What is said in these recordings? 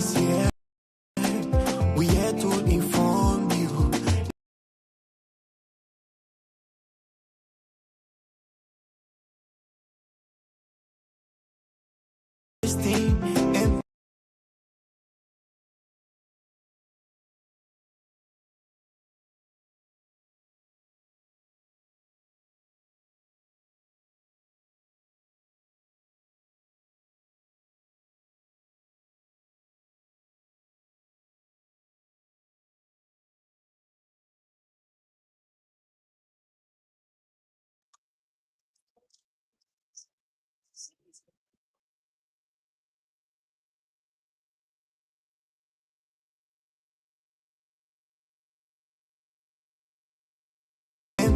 is here. We here to inform you. This thing and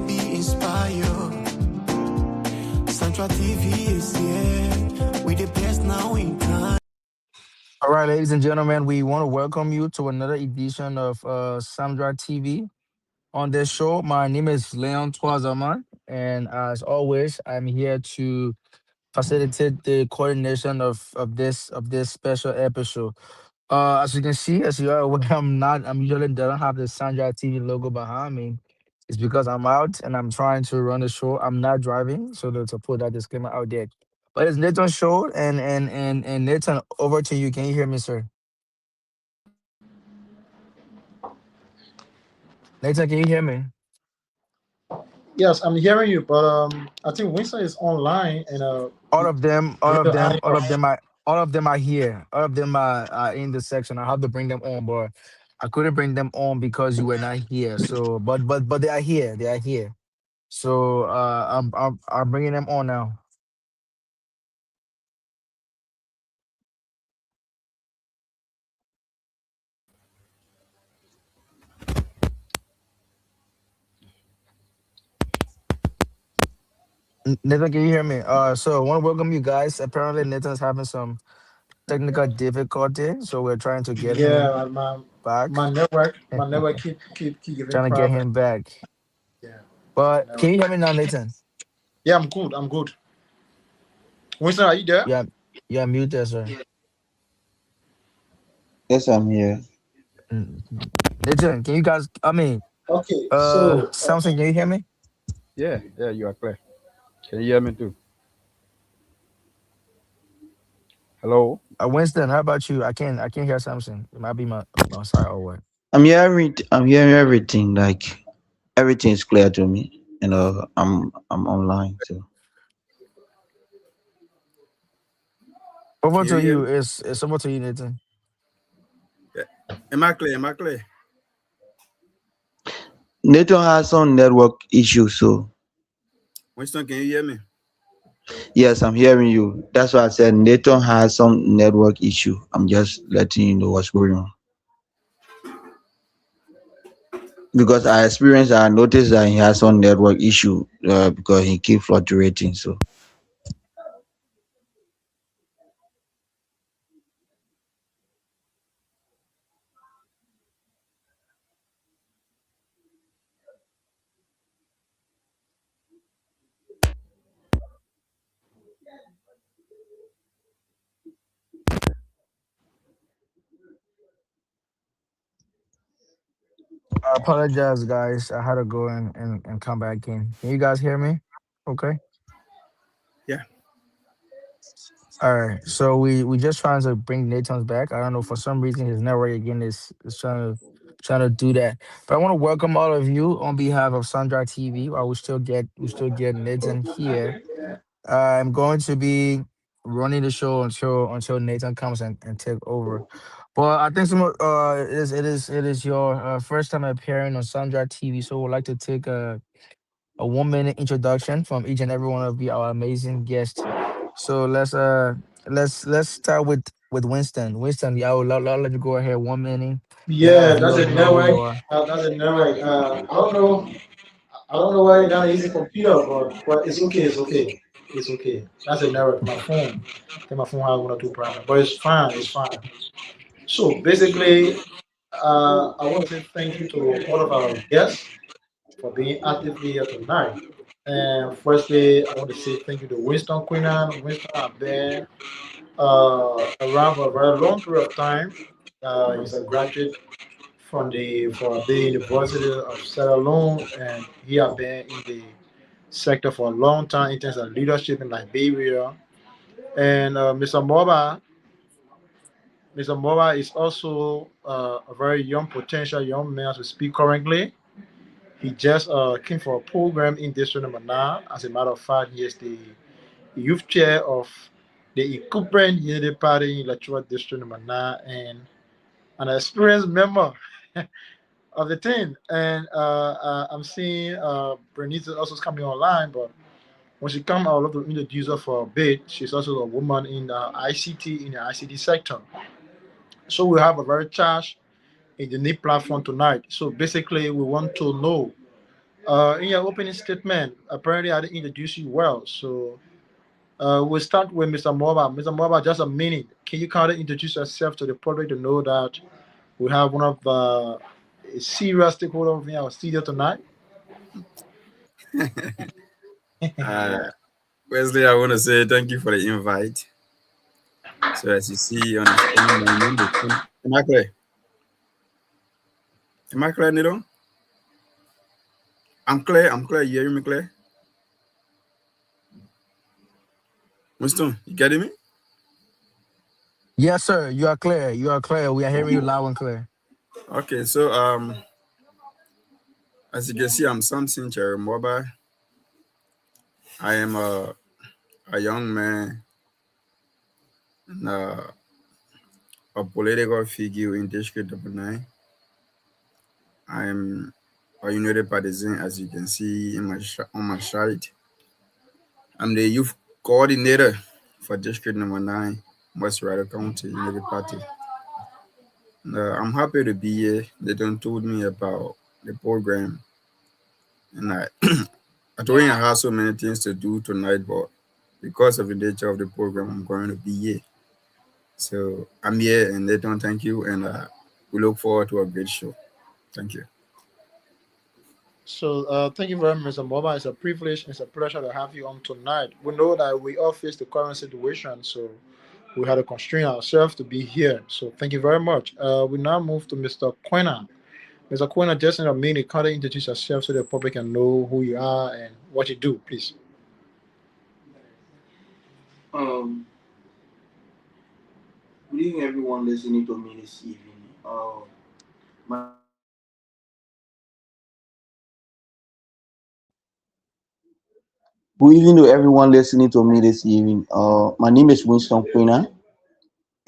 be inspired. Central TV is here. We the best now in time. All right, ladies and gentlemen, we want to welcome you to another edition of Samdra TV. On this show, my name is Leon Twazaman, and as always, I'm here to facilitate the coordination of this special episode. As you can see, as you are aware, I'm usually don't have the Sandra TV logo behind me. It's because I'm out and I'm trying to run the show. I'm not driving, so to put that disclaimer out there. But it's Nathan's show, and Nathan, over to you. Can you hear me, sir? Nathan, can you hear me? Yes, I'm hearing you, but I think Winston is online and All of them, all we of need to them, add all of them are all of them are here. All of them are in the section. I have to bring them on, but I couldn't bring them on because you were not here. So, but they are here. They are here. So, I'm bringing them on now. Nathan, can you hear me? So I want to welcome you guys. Apparently, Nathan's having some technical difficulty, so we're trying to get him yeah, back. my network keep giving Trying to get problem. him back. Yeah, my But network. can you hear me now, Nathan? Yeah, I'm good. I'm good. Winston, are you there? Yeah, you're muted, sir. Yes, I'm here. Mm, Nathan, can you guys? I mean, Okay, so Samson, can you hear me? Yeah, yeah, you are clear. Can you hear me too? Hello? Winston, how about you? I can't hear Samson. It might be my side or what. I'm hearing everything. Like everything is clear to me. I'm online. So Over Can you to hear you. me? It's over to you, Nathan. Yeah. Am I clear? Am I clear? Nathan has some network issues. So Winston, can you hear me? yes, I'm hearing you. That's why I said Nathan has some network issue. I'm just letting you know what's going on because I noticed that he has some network issue because he keep fluctuating. So I apologize, guys. I had to go and come back in. Can you guys hear me? Okay. Yeah. All right. So we just trying to bring Nathan's back. I don't know, for some reason his network again is trying to do that. But I want to welcome all of you on behalf of Sandra TV. While we still get Nathan here. I'm going to be running the show until Nathan comes and take over. But I think it is your first time appearing on Sandra TV, so we'd like to take a 1 minute introduction from each and every one of you, our amazing guests. So let's start with Winston. Winston, yeah, I will let you go ahead. 1 minute. Let our yeah, that's viewers a know who you network. are. That's a network. I don't know why you're not using computer, but it's okay. It's okay. It's okay. That's a network. My phone. I think my phone has one or two problems, but it's fine. It's fine. So basically, I want to say thank you to all of our guests for being actively here tonight. And firstly, I want to say thank you to Winston Queenan. Winston have been around for a very long period of time. He's a graduate from the University of Sierra Leone, and he has been in the sector for a long time in terms of leadership in Liberia. And Mr. Moba is also a very young potential young man as we speak currently. He just came for a program in District Number 9. As a matter of fact, he is the youth chair of the Ikupen Unity Party in Electoral District Number 9 and an experienced member of the team. And I'm seeing Bernice also is coming online, but when she come, I would love to introduce her for a bit. She's also a woman in ICT, in the ICT sector. So we have a very charged and unique platform tonight. So basically, we want to know, in your opening statement, apparently I didn't introduce you well. So we'll start with Mr. Moba. Mr. Moba, just a minute. Can you kind of introduce yourself to the public to know that we have one of the serious stakeholders in our studio tonight? Uh, Wesley, I want to say thank you for the invite. So as you see on the screen, my name is Am I clear? Am I clear, Nido? I'm clear. I'm clear. You hear me clear? Winston, you getting me? Yes, sir. You are clear. You are clear. We are hearing you loud and clear. Okay, so as you can see, I'm Samson Cherimoba. I am a young man and a political figure in District Number 9. I'm a United Partisan, as you can see in on my side. I'm the youth coordinator for District Number 9, West Rider County United Party. I'm happy to be here. They done told me about the program, and I told him I had so many things to do tonight, but because of the nature of the program, I'm going to be here. So I'm here, and they don't thank you, and we look forward to a great show. Thank you. So thank you very much, Mr. Moba. It's a privilege, it's a pleasure to have you on tonight. We know that we all face the current situation, so we had to constrain ourselves to be here. So thank you very much. We now move to Mr. Quena. Mr. Quena, just in a minute, kind of introduce yourself so the public can know who you are and what you do, please. Um, Good evening, everyone listening to me this evening. My Good evening to everyone listening to me this evening. My name is Winston Quina,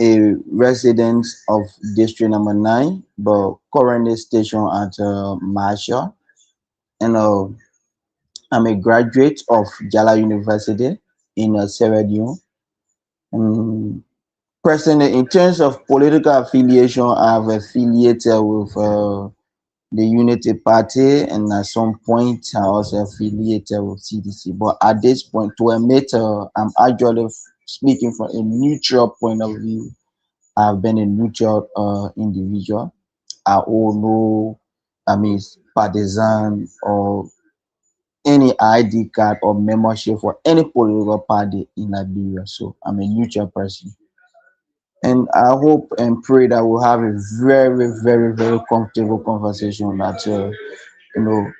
a resident of District Number 9, but currently stationed at Marshall. And I'm a graduate of Jala University in Sierra Leone. And personally, in terms of political affiliation, I've affiliated with the Unity Party, and at some point I also affiliated with CDC. But at this point, to admit, I'm actually speaking from a neutral point of view. I've been a neutral individual. I own no, partisan or any ID card or membership for any political party in Liberia. So I'm a neutral person. And I hope and pray that we'll have a very, very, very comfortable conversation that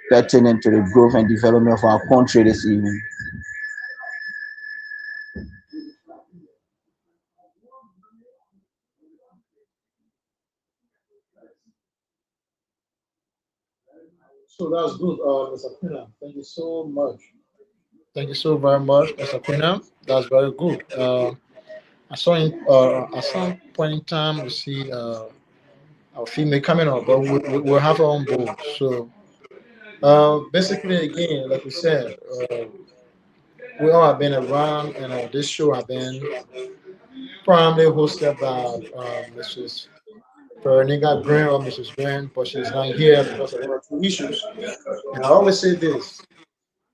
pertinent to the growth and development of our country this evening. So that's good, Mr. Quena. Thank you so much. Thank you so very much, Mr. Quena. That's very good. I saw at some point in time we see our female coming up, but we'll have her on board. So basically, again, like we said, we all have been around, and this show have been primarily hosted by Mrs. Veronica Green or Mrs. Green, but she's not here because of one or two issues. And I always say this: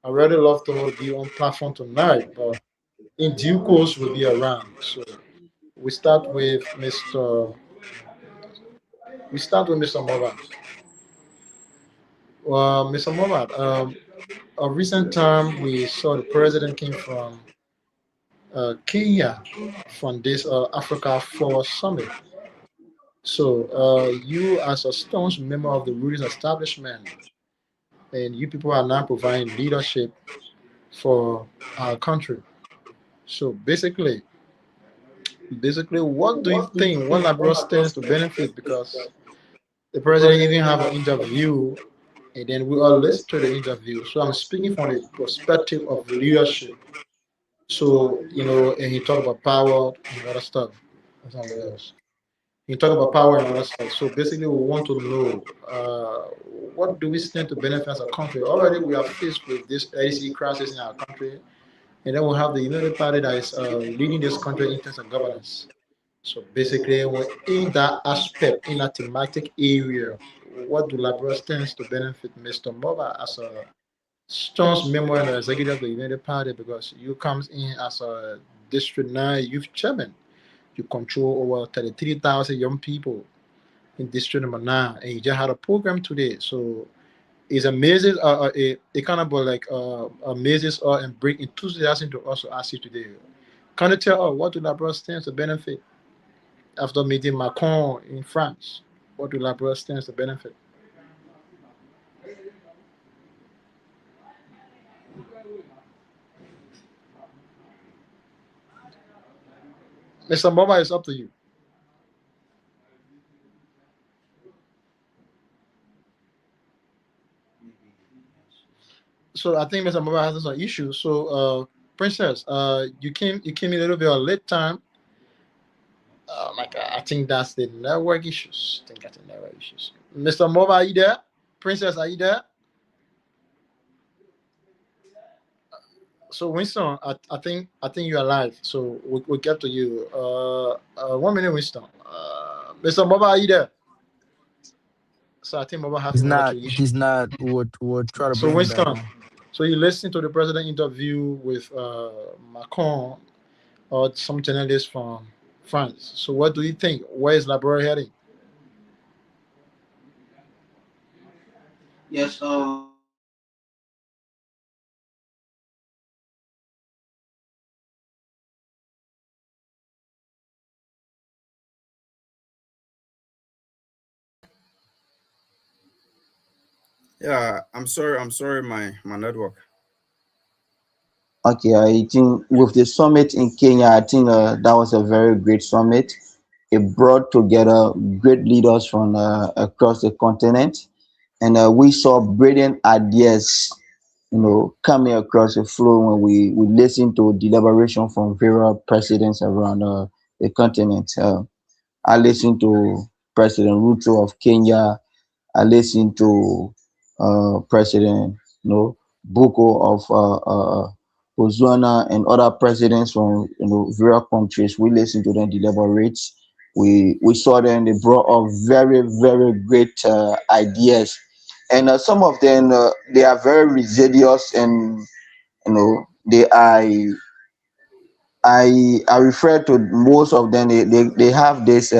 I really love to be on platform tonight, but in due course we'll be around. So we start with Mr. Mobat. Well, Mr. Mobat, a recent time we saw the president came from Kenya from this Africa Force Summit. So, you as a staunch member of the ruling establishment, and you people are now providing leadership for our country. So, basically, what do you think? What Liberia stands to benefit? Because the president even have an interview, and then we all listen to the interview. So, I'm speaking from the perspective of leadership. So, and he talk about power and other stuff. That's something else. You talk about power and other stuff. So basically, we want to know what do we stand to benefit as a country. Already, we are faced with this AC crisis in our country, and then we'll have the United Party that is leading this country in terms of governance. So basically, in that aspect, in that thematic area, what do Liberia stands to benefit Mr. Moba as a strong member and executive of the United Party, because you comes in as a District 9 youth chairman. You control over 33,000 young people in District Number 9, and you just had a program today. So it's amazing, it kind of like amazes us and bring enthusiasm to us to ask you today. Can you tell us what do Liberia stands to benefit after meeting Macron in France? What do Liberia stands to benefit? Mr. Mobile, it's up to you. So I think Mr. Mobile has some issues. So, Princess, you came in a little bit of late time. Oh my God, I think that's the network issues. I think that's the network issues. Mr. Mobile, are you there? Princess, are you there? So Winston, I think you're alive. So we'll get to you. 1 minute, Winston. Mr. Mobile, are you there? So I think Mobile has He's a not. network issue. He's not. Would try to So bring him back Winston, on. so you listened to the president interview with Macron or some journalist from France. So what do you think? Where is Liberia heading? Yes, Yeah, I'm sorry, my network. Okay, I think with the summit in Kenya, I think that was a very great summit. It brought together great leaders from across the continent, and we saw brilliant ideas, coming across the floor when we listened to deliberation from various presidents around the continent. I listened to President Ruto of Kenya. I listened to President, Boko of Botswana, and other presidents from various countries. We listened to them deliberate. We saw them. They brought up very very great ideas, and some of them they are very resilient, and they are. I refer to most of them. They have this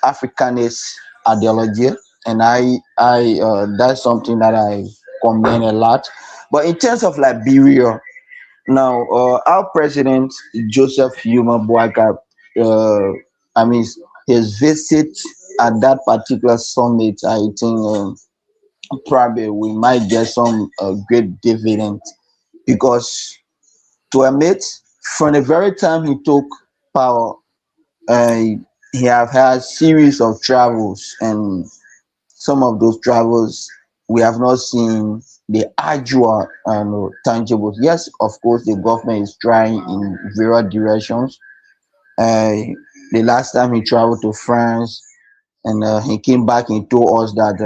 Africanist ideology, and I that's something that I commend a lot. But in terms of Liberia, now our president Joseph Yuma Boakai, I mean his visit at that particular summit, I think probably we might get some great dividend, because to admit, from the very time he took power, uh, he have had series of travels, and some of those travels we have not seen the actual tangible. Yes, of course, the government is trying in various directions. Uh, the last time he traveled to France, and he came back and told us that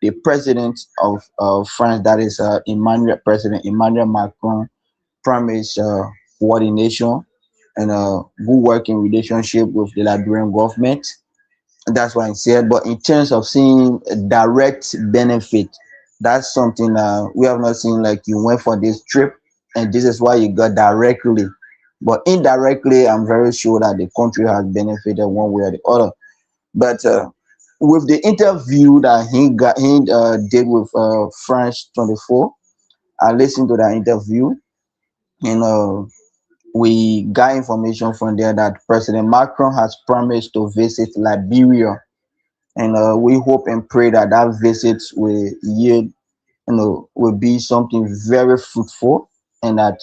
the president of France, that is President Emmanuel Macron, promise coordination and good working relationship with the Liberian government. That's what I said. But in terms of seeing a direct benefit, that's something we have not seen. Like, you went for this trip, and this is why you got directly. But indirectly, I'm very sure that the country has benefited one way or the other. But with the interview that he did with France 24, I listened to that interview, and we got information from there that President Macron has promised to visit Liberia and we hope and pray that that visit will yield, will be something very fruitful, and that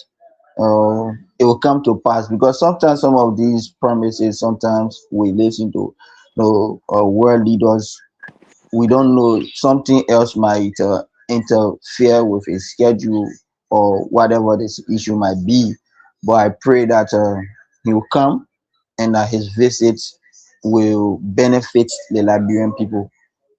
it will come to pass. Because sometimes some of these promises, sometimes we listen to, world leaders, we don't know, something else might interfere with his schedule or whatever this issue might be. But I pray that he will come, and that his visits will benefit the Liberian people.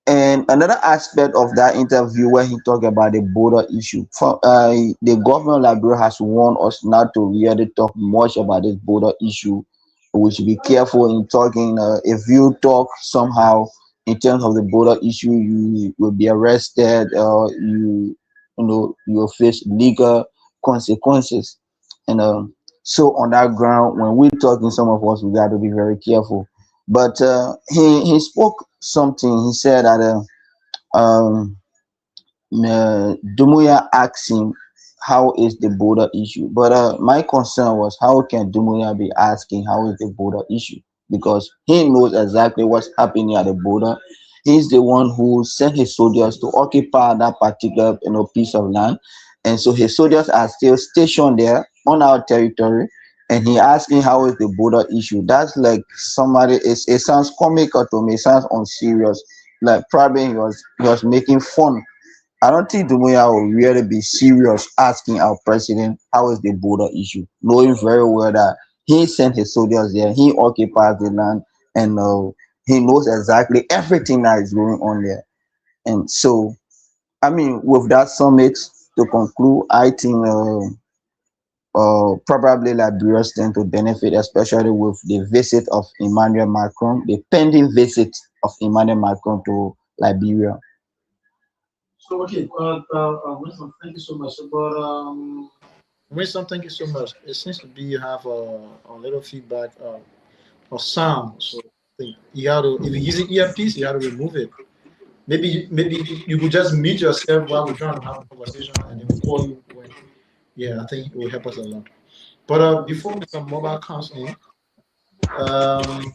And another aspect of that interview where he talked about the border issue, the government of Liberia has warned us not to really talk much about this border issue. We should be careful in talking. If you talk somehow in terms of the border issue, you will be arrested. You will face legal consequences. And so on that ground, when we're talking, some of us we got to be very careful. But he spoke something. He said that Dumuya asked him how is the border issue. But my concern was, how can Dumuya be asking how is the border issue? Because he knows exactly what's happening at the border. He's the one who sent his soldiers to occupy that particular piece of land, and so his soldiers are still stationed there on our territory. And he asking how is the border issue. That's like somebody. It sounds comical to me. It sounds unserious. Like probably he was making fun. I don't think Dumuya will really be serious asking our president how is the border issue, knowing very well that he sent his soldiers there, he occupies the land, and he knows exactly everything that is going on there. And so, I mean, with that summit to conclude, I think probably Liberia stand to benefit, especially with the visit of Emmanuel Macron, the pending visit of Emmanuel Macron to Liberia. So okay, Winston, thank you so much. But Winston, thank you so much. It seems to be you have a little feedback or sound. So I think you got to, if you're using earpiece, you got to remove it. Maybe you could just mute yourself while we're trying to have a conversation, and then we'll call you when. Yeah, I think it will help us a lot. But before Mr. Mobile comes in, um,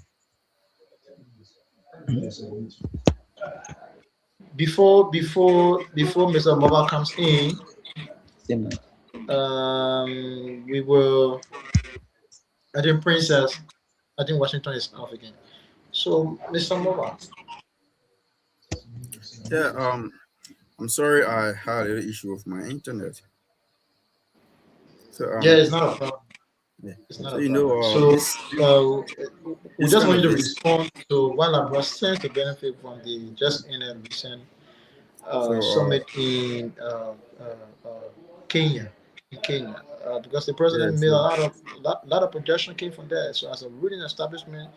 before Mr. Mobile comes in, we will. I think Princess. I think Washington is off again. So Mr. Mobile. Yeah, I'm sorry I had a little issue with my internet. So Yeah, it's not a problem. yeah. It's not So a problem. So this we this just kind want of you to this. respond to while Labra stands to benefit from the just in a recent So summit in Kenya, because the yeah. president made a So lot of projection came from there. So as a ruling establishment,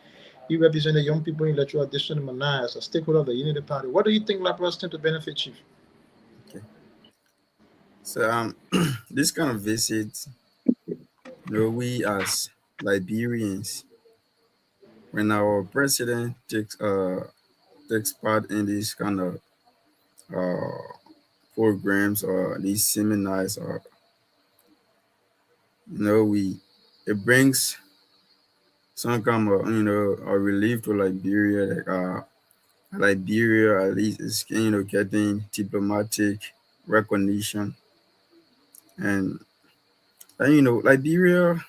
he represented young people in electoral district number 9 as a stakeholder of the Unity Party. What do you think Labra stand to benefit, Chief? okay. So this kind of visit, we as Liberians, when our president takes part in these kind of uh programs or these seminars, or we it brings some kind of a relief to Liberia. Like Liberia at least is getting diplomatic recognition, and Liberia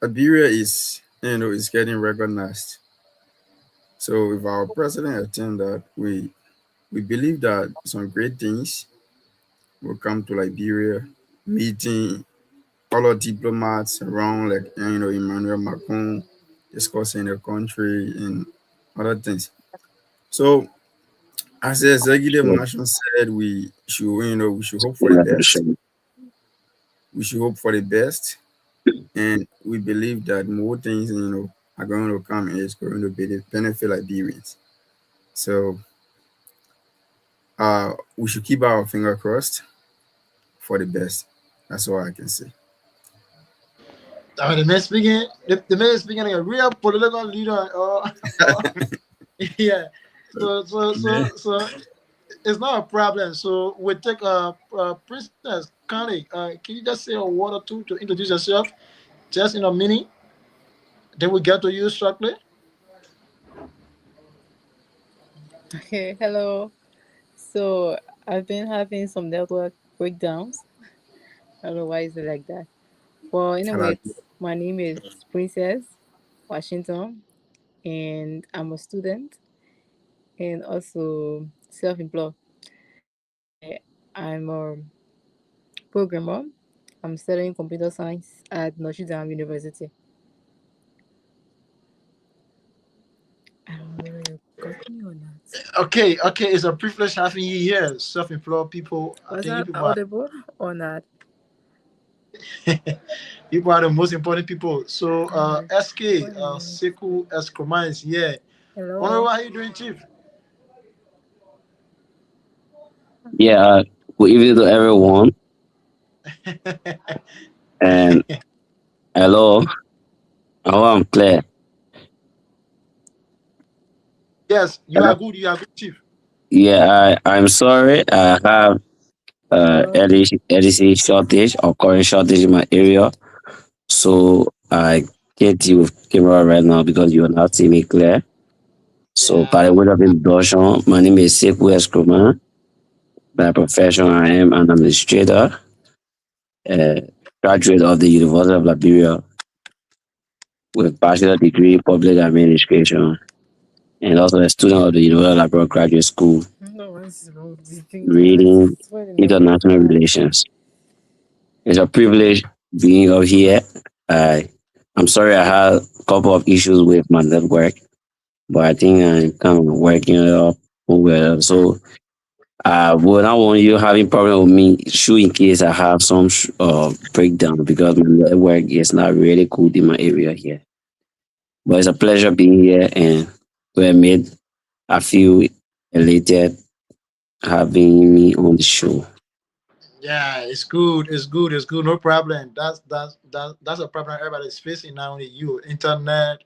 is is getting recognized. So if our president attend that, we believe that some great things will come to Liberia, meeting other diplomats around, like Emmanuel Macron, discussing the country and other things. So as the executive mansion said, we should hope for the best. We should hope for the best, and we believe that more things are going to come, and it's going to be the benefit Liberians. So we should keep our finger crossed for the best. That's all I can say. I mean, the man speaking like a real political leader. Yeah. So it's not a problem. So we take Princess Connie. Can you just say a word or two to introduce yourself, just in a minute? Then we get to you shortly. Okay, hello. So I've been having some network breakdowns. I don't know why is it like that. Well, Hello. anyway, my name is Princess Washington, and I'm a student and also self-employed. I'm a programmer. I'm studying computer science at Notre Dame University. I don't know whether you got me or not. Okay, okay, it's a privilege having you here. Self-employed people, I Was think you that people are audible or not? people are the most important people. So, SK, Wait a minute. Sekou Escroman is here. Honorable, Hello. how you doing, Chief? Yeah, good evening to everyone. And hello, I'm Claire. Yes, you Hello. are good. You are good, Chief. Yeah, I'm sorry. I have Hello. LDC shortage or current shortage in my area. So I can't deal with camera right now because you are not seeing me clear. So by the Yeah. way of introduction, my name is Sekou Eskroma. By profession, I am an administrator, uh, graduate of the University of Liberia with bachelor degree in public administration, and also a student of the University of Liberia Graduate School No, what's wrong with this thing? reading That's why the network is international bad. relations. It's a privilege being up here. I I'm sorry I had a couple of issues with my network, but I think I'm kind of working it up well. So I would not want you having problem with me shoot in case I have some breakdown because my network is not really good in my area here. But it's a pleasure being here and we made I feel elated having me on the show. Yeah, it's good. It's good. It's good. No problem. That's a problem everybody's facing now. Only you, internet,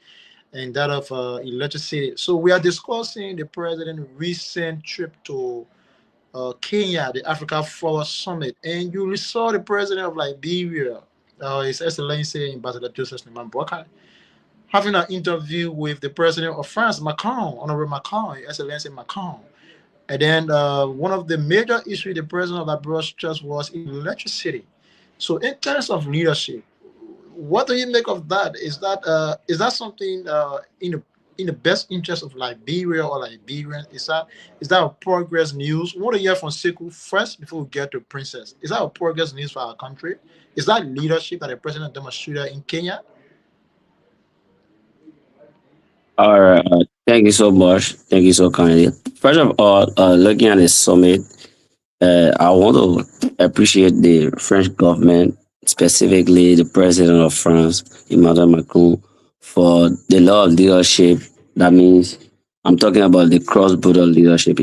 and that of electricity. So we are discussing the president's recent trip to Kenya, the Africa Forward Summit, and you saw the president of Liberia, His Excellency Ambassador Joseph Neman Boakai, having an interview with the president of France, Macron, Honorable Macron, His Excellency Macron. And then one of the major issues the president of Liberia stressed was electricity. So in terms of leadership, what do you make of that? Is that something in the best interest of Liberia or Liberians? Is that a progress news? We want to hear from Sekou first before we get to Princess. Is that a progress news for our country? Is that leadership that the president demonstrated in Kenya? All right, thank you so much. Thank you so kindly. First of all, looking at the summit, I want to appreciate the French government, specifically the president of France, Emmanuel Macron, for the law of leadership. That means I'm talking about the cross-border leadership.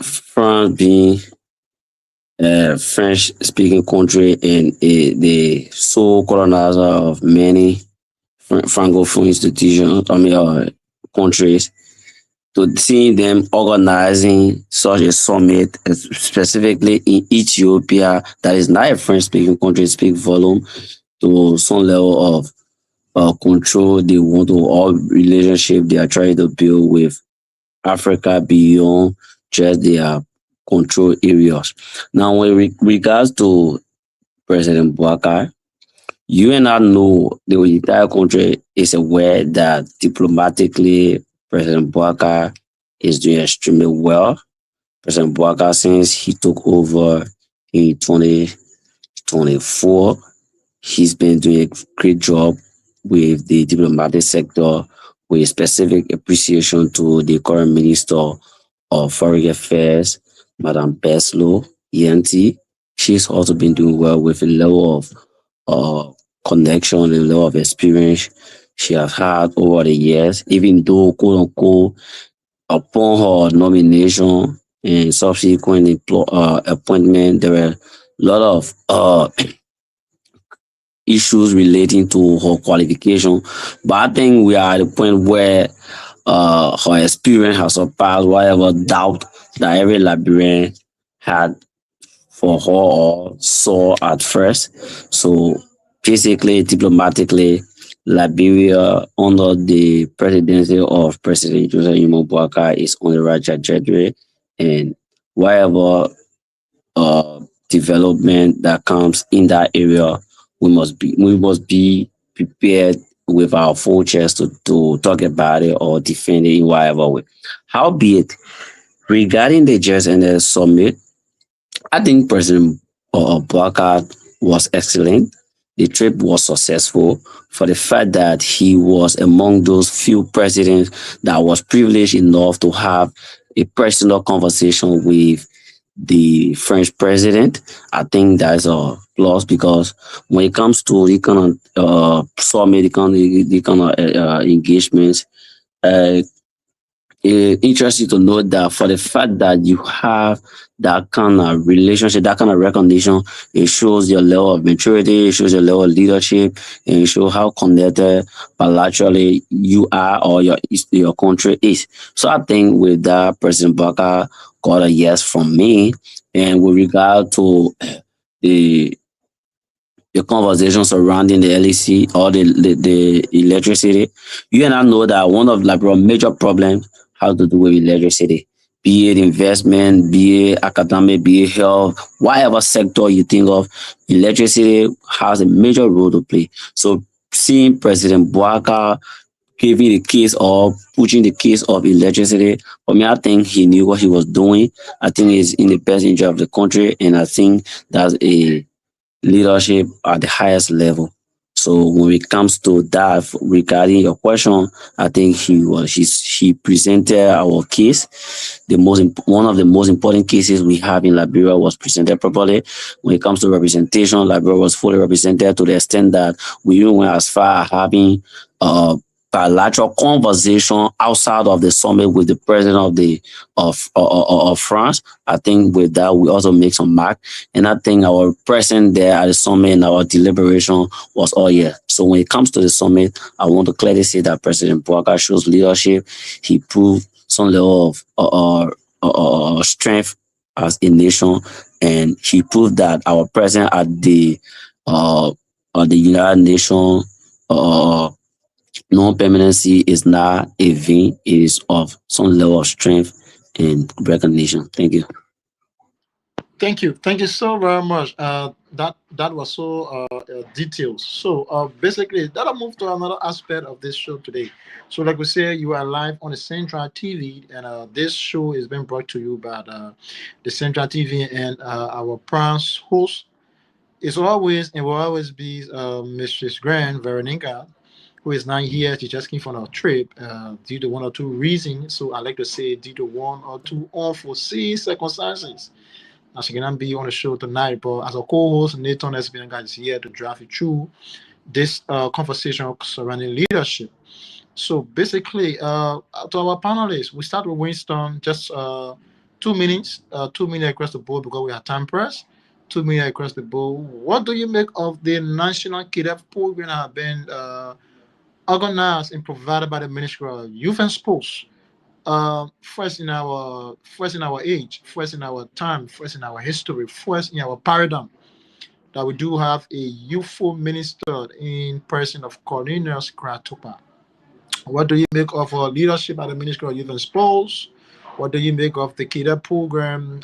France being a French-speaking country and the sole colonizer of many francophone institutions, countries, to seeing them organizing such a summit, specifically in Ethiopia, that is not a French speaking country, speak volume to some level of control they want to all relationship they are trying to build with Africa beyond just their control areas. Now, with regards to President Bouakai, you and I know the entire country is aware that diplomatically President Bouakai is doing extremely well. President Bouakai, since he took over in 2024, he's been doing a great job with the diplomatic sector, with specific appreciation to the current Minister of Foreign Affairs, Madame Beslo, ENT. She's also been doing well with a level of uh, connection, a level of experience she has had over the years, even though, quote unquote, upon her nomination and subsequent appointment, there were a lot of issues relating to her qualification. But I think we are at the point where her experience has surpassed whatever doubt that every Liberian had for her or saw at first. So basically, diplomatically, Liberia under the presidency of President Joseph Yimo Boakai is on the right trajectory, and whatever development that comes in that area, we must be prepared with our full chest to talk about it or defend it in whatever way. Howbeit, regarding the JSNS summit, I think President Boakai was excellent. The trip was successful for the fact that he was among those few presidents that was privileged enough to have a personal conversation with the French president. I think that's a plus because when it comes to the kind of summit, the kind of engagements, uh, interesting to note that for the fact that you have that kind of relationship, that kind of recognition, it shows your level of maturity, it shows your level of leadership, and it shows how connected bilaterally you are or your country is. So I think with that, President Baka got a yes from me. And with regard to the the conversation surrounding the LEC or the electricity, you and I know that one of like our major problems has to do with electricity, be it investment, be it academic, be it health, whatever sector you think of, electricity has a major role to play. So seeing President Boaka giving the case or pushing the case of electricity, for me, I think he knew what he was doing. I think it's in the best interest of the country, and I think that's a leadership at the highest level. So when it comes to that, regarding your question, I think he presented our case. One of the most important cases we have in Liberia was presented properly. When it comes to representation, Liberia was fully represented to the extent that we even went as far as having bilateral conversation outside of the summit with the president of France. I think with that we also make some mark, and I think our presence there at the summit and our deliberation was all yeah. So when it comes to the summit, I want to clearly say that President Boaka shows leadership. He proved some level of strength as a nation, and he proved that our presence at the United Nations non-permanency is not a vain, it is of some level of strength and recognition. Thank you. Thank you so very much. That was so detailed. So basically, that'll move to another aspect of this show today. So, like we say, you are live on the Central TV, and this show is being brought to you by the Central TV, and our prince host is always and will always be Mistress Grand Veronica, who is not here. She just came from a trip due to one or two reasons. So I like to say due to one or two unforeseen circumstances. Now she cannot be on the show tonight, but as a co-host, Nathan Esbinga is here to drive you through this conversation surrounding leadership. So basically, to our panelists, we start with Winston. Just 2 minutes, 2 minutes across the board because we are time pressed. 2 minutes across the board. What do you make of the National Cadet Program that have been organized and provided by the Ministry of Youth and Sports? First in our age, first in our time, first in our history, first in our paradigm, that we do have a youthful minister in person of Cornelius Kratopa. What do you make of our leadership at the Ministry of Youth and Sports? What do you make of the cadet program?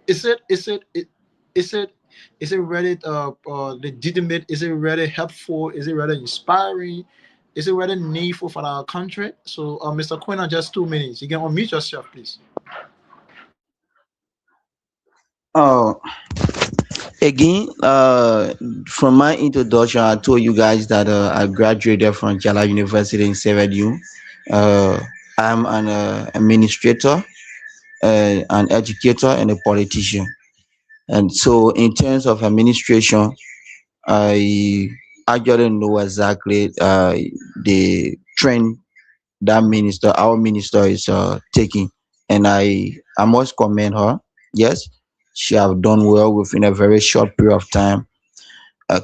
Is it is it it- is it is it really legitimate? Is it really helpful? Is it really inspiring? Is it really needful for our country? So, Mr. Quinn, just 2 minutes. You can unmute yourself, please. Oh, again, from my introduction, I told you guys that I graduated from Jala University in Sevedu. Uh, I'm an administrator, an educator, and a politician. And so, in terms of administration, I actually know exactly the trend that our minister is taking, and I must commend her. Yes, she have done well within a very short period of time,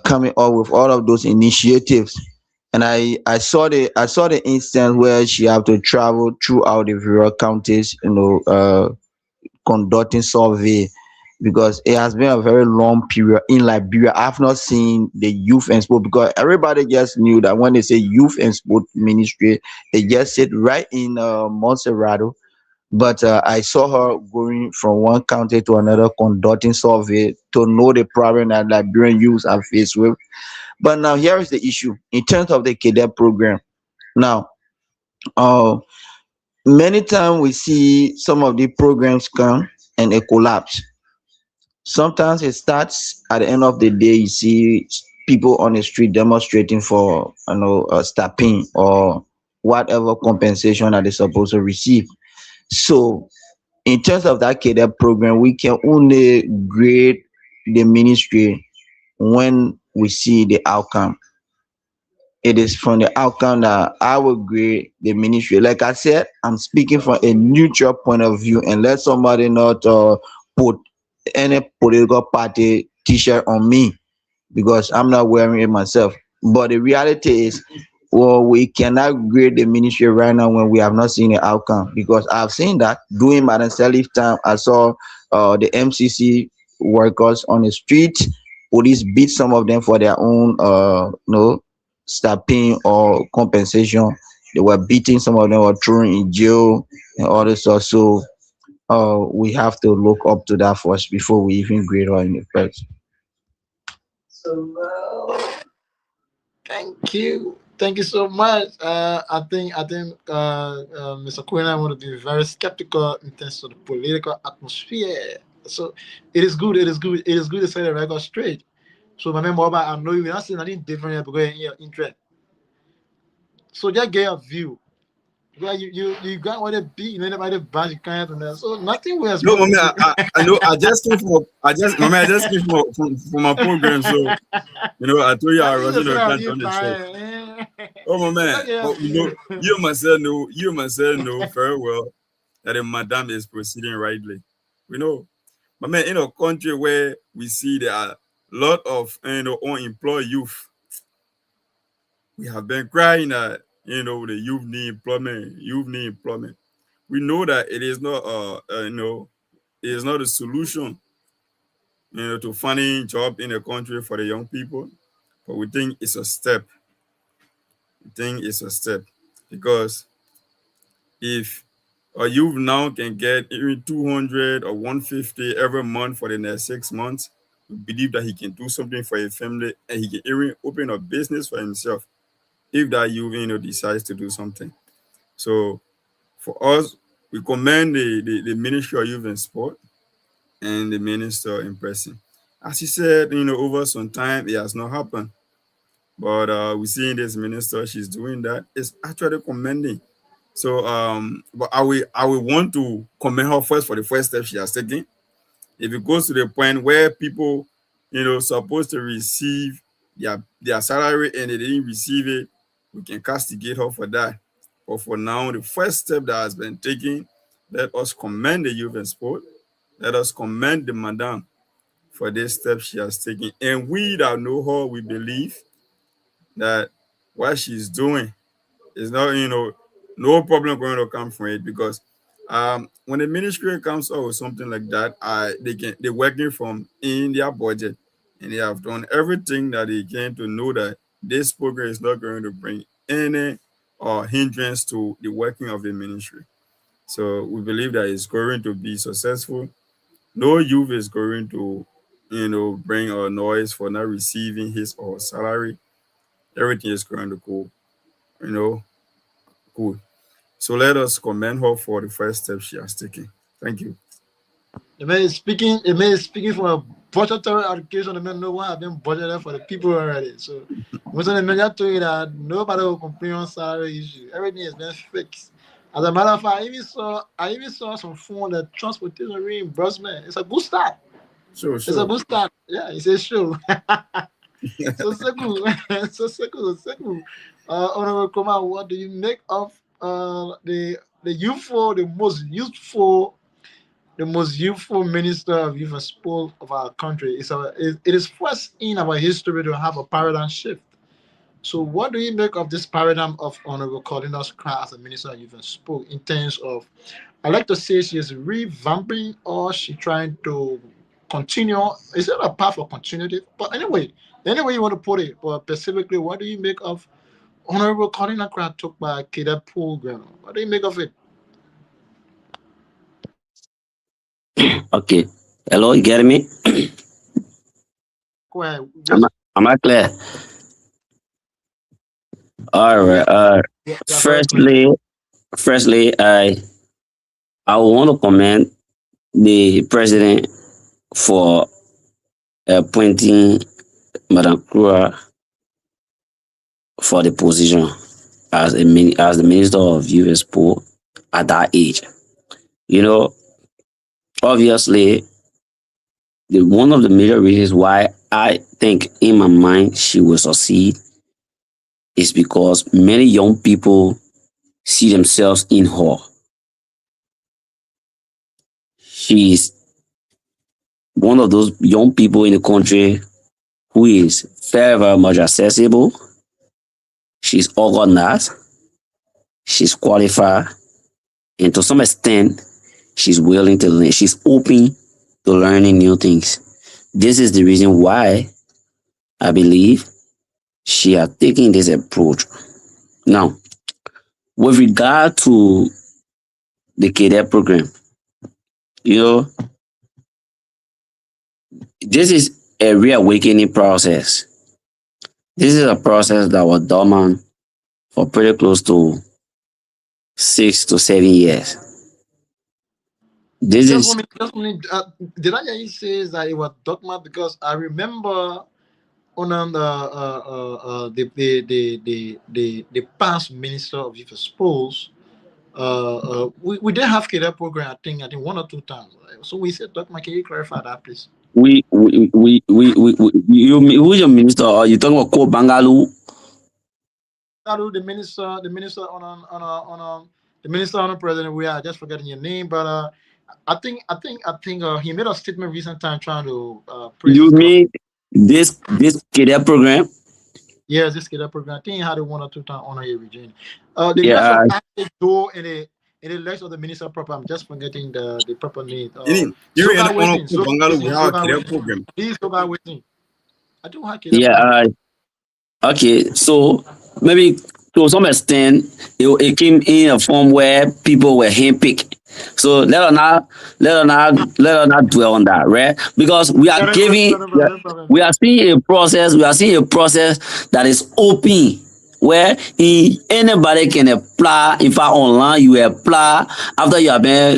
coming up with all of those initiatives. And I saw the instance where she have to travel throughout the various counties, conducting survey, because it has been a very long period in Liberia. I've not seen the youth and sport because everybody just knew that when they say youth and sport ministry, it just sit right in Montserrat. But I saw her going from one county to another, conducting survey to know the problem that Liberian youths are faced with. But now here is the issue in terms of the cadet program. Now, uh, many times we see some of the programs come and it collapse. Sometimes it starts at the end of the day. You see people on the street demonstrating for stamping or whatever compensation that they're supposed to receive. So in terms of that cadet program, we can only grade the ministry when we see the outcome. It is from the outcome that I will grade the ministry. Like I said, I'm speaking from a neutral point of view, and let somebody not put any political party t-shirt on me because I'm not wearing it myself. But the reality is, well, we cannot grade the ministry right now when we have not seen the outcome. Because I've seen that during Madam Salif time, I saw the MCC workers on the street. Police beat some of them for their own, stabbing or compensation. They were beating some of them, were thrown in jail and all this stuff. So we have to look up to that first before we even grade her in the first. Thank you so much. Mr. Quinn, I want to be very skeptical in terms of the political atmosphere. So it is good. It is good. It is good to say the record straight. So my man, Boba, I know you're not saying anything different here because you're interest. So just get a view. Well, you got what it be, you know, about the bunch kind of that. So nothing was. No, mommy, I know. I just came from my program. So I told you I was on the show. Oh my man, but you myself know very well that the madam is proceeding rightly. My man, in a country where we see there are a lot of unemployed youth, we have been crying that the youth need employment. We know that it is not it is not a solution to finding job in the country for the young people, but we think it's a step. Because if a youth now can get even 200 or 150 every month for the next 6 months, we believe that he can do something for his family and he can even open a business for himself if that youth decides to do something. So for us, we commend the Ministry of Youth and Sport and the minister in person. As he said, over some time it has not happened. But we see in this minister, she's doing that. It's actually commending. So but I will want to commend her first for the first step she has taken. If it goes to the point where people, supposed to receive their salary and they didn't receive it, we can castigate her for that. But for now, the first step that has been taken, let us commend the youth and sport. Let us commend the madam for this step she has taken. And we that know her, we believe that what she's doing is not, no problem going to come from it. Because when the ministry comes out with something like that, they're working from in their budget, and they have done everything that they can to know that this program is not going to bring any hindrance to the working of the ministry. So we believe that it's going to be successful. No youth is going to, bring a noise for not receiving his or her salary. Everything is going to go, good. So let us commend her for the first step she has taken. Thank you. The man is speaking from a budgetary allocation. The man know what have been budgeted for the people already. So most of the men told you that nobody will complain on salary issue. Everything has been fixed. As a matter of fact, I even saw some form of transportation reimbursement. It's a good start. Sure. It's a good start. Yeah, it's a show. So cool. So cool. Honorable Koma, what do you make of the most youthful minister of youth and sport of our country? It is first in our history to have a paradigm shift. So what do you make of this paradigm of Honorable Cornelius Craft as a minister of youth and sport in terms of, I like to say she is revamping or she trying to continue. Is it a path of continuity? But anyway you want to put it, but specifically, what do you make of Honorable Colin Akra took by Kida program? What do you make of it? Okay. Hello, you getting me? Go ahead. Am I, Just am I clear? All yeah, right. yeah, very clear. Firstly, I want to commend the president for appointing Madam Kura for the position as the minister of U.S. Sport at that age. You know, obviously, one of the major reasons why I think in my mind she will succeed is because many young people see themselves in her. She's one of those young people in the country who is very, very much accessible. She's organized, she's qualified, and to some extent, she's willing to learn. She's open to learning new things. This is the reason why I believe she has taken this approach. Now, with regard to the cadet program, you know, this is a reawakening process. This is a process that was dormant for pretty close to 6 to 7 years. This Just is want me, did I hear you say that it was dogma? Because I remember on the past minister of youth sports, we did have cadet program. I think 1 or 2 times. So we said dogma. Can you clarify that, please? who's your minister? Are you talking about Ko Bangalu? The minister the minister on president. We are just forgetting your name, but I think he made a statement recent time trying to praise You his government. mean this cadet program? Yes, this cadet program. I think he had it 1 or 2 times on here, Regina. The rest Yeah, of actually do in the rest of the minister proper. I'm just forgetting the proper name. You Zoga know, waiting. on Zoga Bangalo, we waiting. have a Zoga career waiting. program. Please Zoga waiting. I do have cadet yeah. program. Okay, so maybe to some extent it came in a form where people were handpicked. So let us not dwell on that, right? Because we are Yeah, giving, no problem, no problem. we are seeing a process. We are seeing a process that is open, where anybody can apply. In fact, online you apply after you have been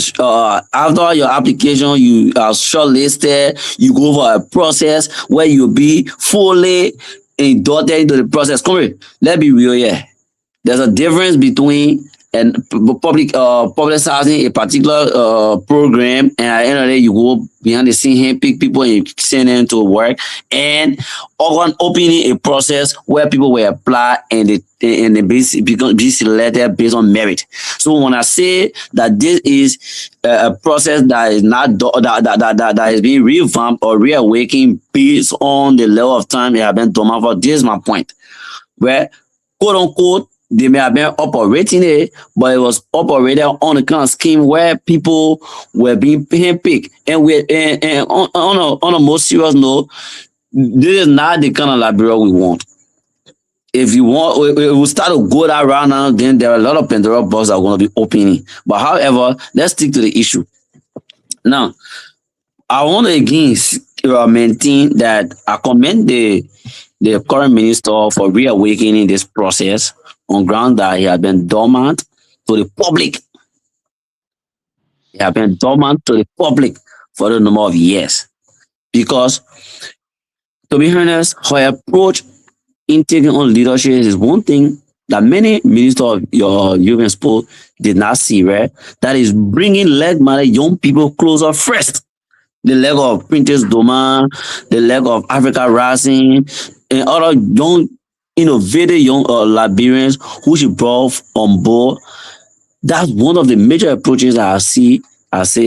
after your application you are shortlisted. You go for a process where you'll be fully indocted into the process. Come here, let's be real here. There's a difference between and publicizing a particular program, and at the end of the day you go behind the scene handpick people and you send them to work, and opening a process where people will apply and they be selected based on merit. So when I say that this is a process that is not that is being revamped or reawakened based on the level of time it has been dormant for, this is my point. Where, quote unquote, they may have been operating it, but it was operated on a kind of scheme where people were being handpicked. And on a more serious note, this is not the kind of Liberia we want. If you want, if we start to go that route now, then there are a lot of Pandora boxes that are going to be opening. But however, let's stick to the issue. Now, I want to again maintain that I commend the current minister for reawakening this process on ground that he had been dormant to the public. He had been dormant to the public for a number of years. Because, to be honest, her approach in taking on leadership is one thing that many ministers of your youth and sport did not see, right? That is bringing like-minded young people closer first. The leg of Princess Doma, the leg of Africa Rising, and other young, innovative young Liberians who she brought on board. That's one of the major approaches that I say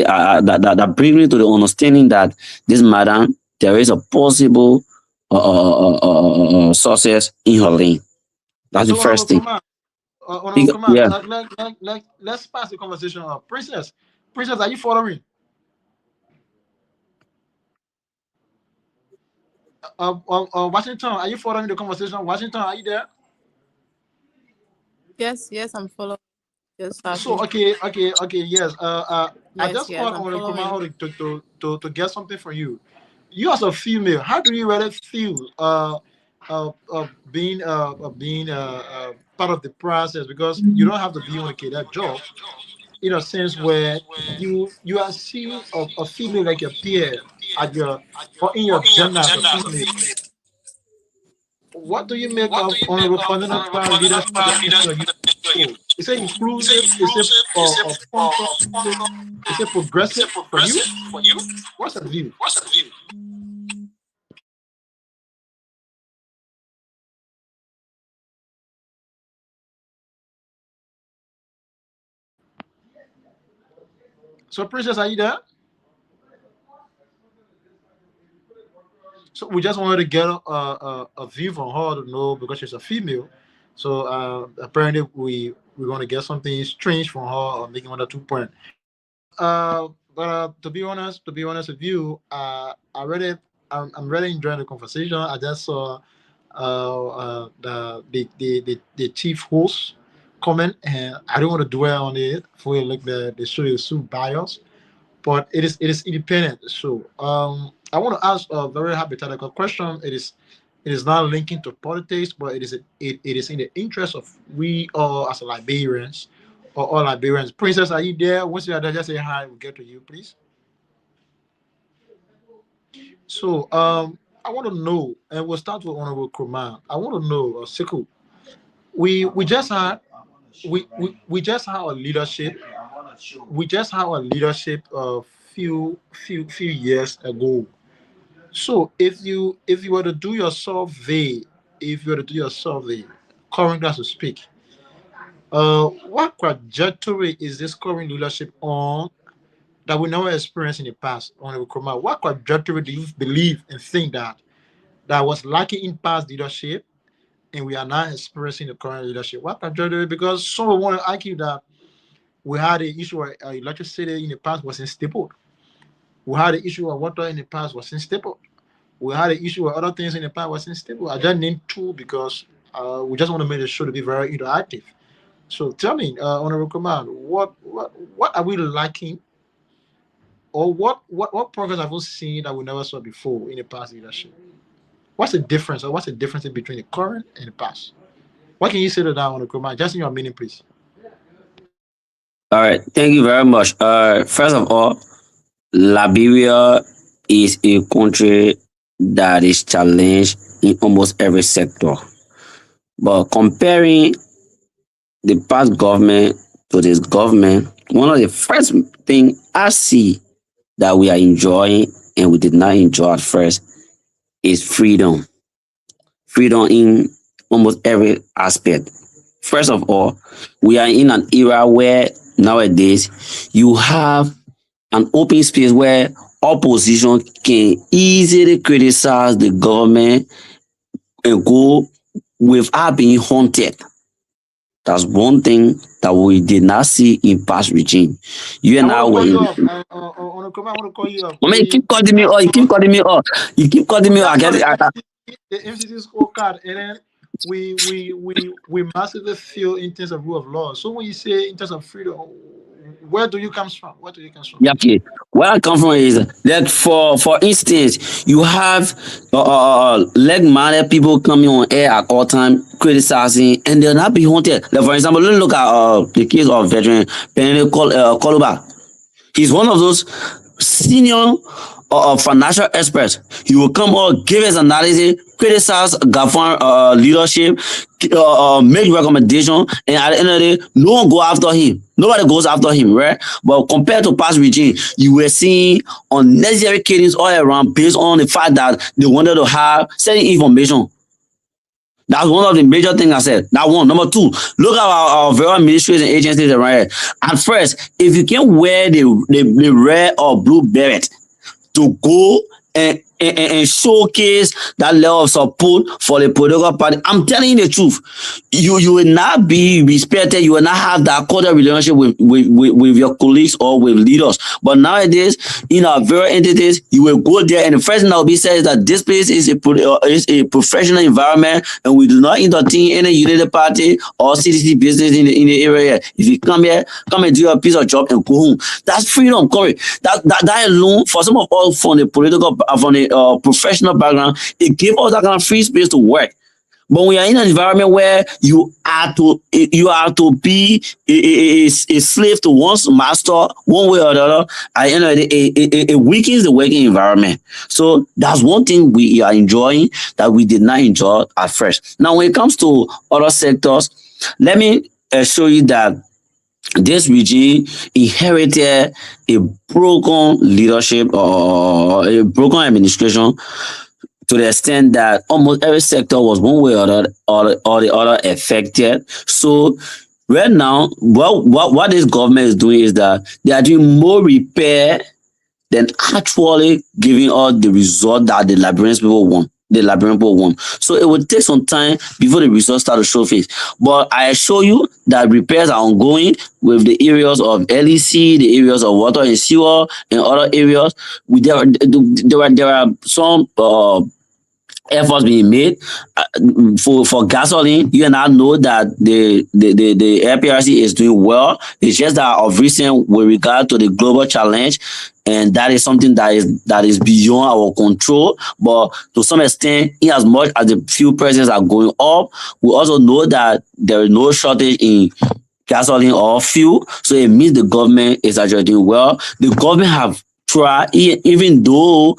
that brings me to the understanding that this madam, there is a possible success in her lane. That's the So first thing. Yeah. Let's pass the conversation on. Princess, are you following? Washington, are you following the conversation? Washington, are you there? Yes, I'm following. Just So starting. yes. I Yes, just called I'm on the following. Kumar to get something from you. You as a female, how do you really feel being part of the process, because you don't have to be on a cadet job, in a sense where you are seeing a female like your peer at your or in your gender as a female. What do you make of Honorable President Trump leadership in your youth? Is it inclusive? Is it functional? Is it progressive for you? What's your view? So, Princess, are you there? So we just wanted to get a view from her to know, because she's a female. So apparently we're going to get something strange from her, or making 1 or 2 points. To be honest with you, I'm really enjoying the conversation. I just saw the chief host comment, and I don't want to dwell on it. For you, like the show is so biased, but it is independent. So I want to ask a very hypothetical question. It is not linking to politics, but it is in the interest of we all as Liberians, or all Liberians. Princess, are you there? Once you are there, just say hi. We'll get to you, please. So I want to know, and we'll start with Honorable Kurman. I want to know, Siku. We just had we just had a leadership. We just had a leadership a few years ago. So if you were to do your survey, currently as we speak, what trajectory is this current leadership on that we never experienced in the past? On Nkrumah, what trajectory do you believe and think that was lacking in past leadership, and we are now experiencing the current leadership? What trajectory? Because some want to argue that we had an issue where electricity in the past was unstable. We had an issue where water in the past was unstable. We had an issue with other things in the past was unstable. I just named two because we just want to make the show to be very interactive. So tell me, Honorable Command, what are we lacking, or what progress have we seen that we never saw before in the past leadership? What's the difference, or what's the difference between the current and the past? What can you say to that, Honorable Command? Just in your meaning, please. All right, thank you very much. First of all, Liberia is a country that is challenged in almost every sector. But comparing the past government to this government, one of the first thing I see that we are enjoying and we did not enjoy at first is freedom. Freedom in almost every aspect. First of all, we are in an era where nowadays you have an open space where opposition can easily criticize the government and go without being haunted. That's one thing that we did not see in past regime. You and I were in. I want to call you up. I mean, you keep cutting me off. You keep cutting me off. You keep cutting me off. The MCC scorecard, and then we massively feel in terms of rule of law. So when you say in terms of freedom, where do you come from? Yeah, okay. Where I come from is that for instance, you have leg-minded people coming on air at all time criticizing, and they'll not be haunted. Like for example, let's look at the case of veteran Benedict Koluba. He's one of those senior financial experts. He will come out, give his analysis, criticize government leadership, make recommendation, and at the end of the day, no one go after him. Nobody goes after him, right? But compared to past regime, you were seeing unnecessary killings all around based on the fact that they wanted to have certain information. That's one of the major things I said. That one. Number two, look at our various ministries and agencies around here. At first, if you can wear the red or blue beret to go and and showcase that level of support for the political party. I'm telling you the truth. You will not be respected. You will not have that cordial relationship with your colleagues or with leaders. But nowadays, in our very entities, you will go there, and the first thing that will be said is that this place is a professional environment, and we do not entertain any unity party or CDC business in the area. If you come here, come and do your piece of job and go home. That's freedom, Corey. That alone, for some of us from the political, from the professional background, it gives us that kind of free space to work. But we are in an environment where you are to be a slave to one's master one way or the other. At the end of the day, it weakens the working environment. So that's one thing we are enjoying that we did not enjoy at first. Now, when it comes to other sectors, let me show you that this regime inherited a broken leadership or a broken administration, to the extent that almost every sector was one way or the other affected. So right now, what this government is doing is that they are doing more repair than actually giving us the result that the Liberians people want. So it will take some time before the results start to show face. But I assure you that repairs are ongoing with the areas of LEC, the areas of water and sewer, and other areas. There are some efforts being made for gasoline. You and I know that the LPRC is doing well. It's just that of recent, with regard to the global challenge, and that is something that is beyond our control. But to some extent, in as much as the fuel prices are going up, we also know that there is no shortage in gasoline or fuel. So it means the government is actually doing well. The government have try, even though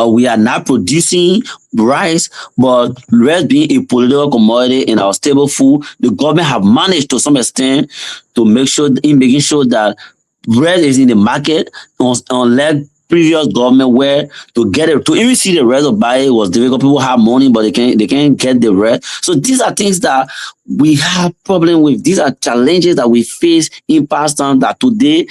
we are not producing rice, but rice being a political commodity in our staple food, the government have managed to some extent to making sure that rice is in the market, unlike previous government where to get it, to even see the rest of buy it was difficult. People have money, but they can't get the rest. So these are things that we have problem with. These are challenges that we face in past time that today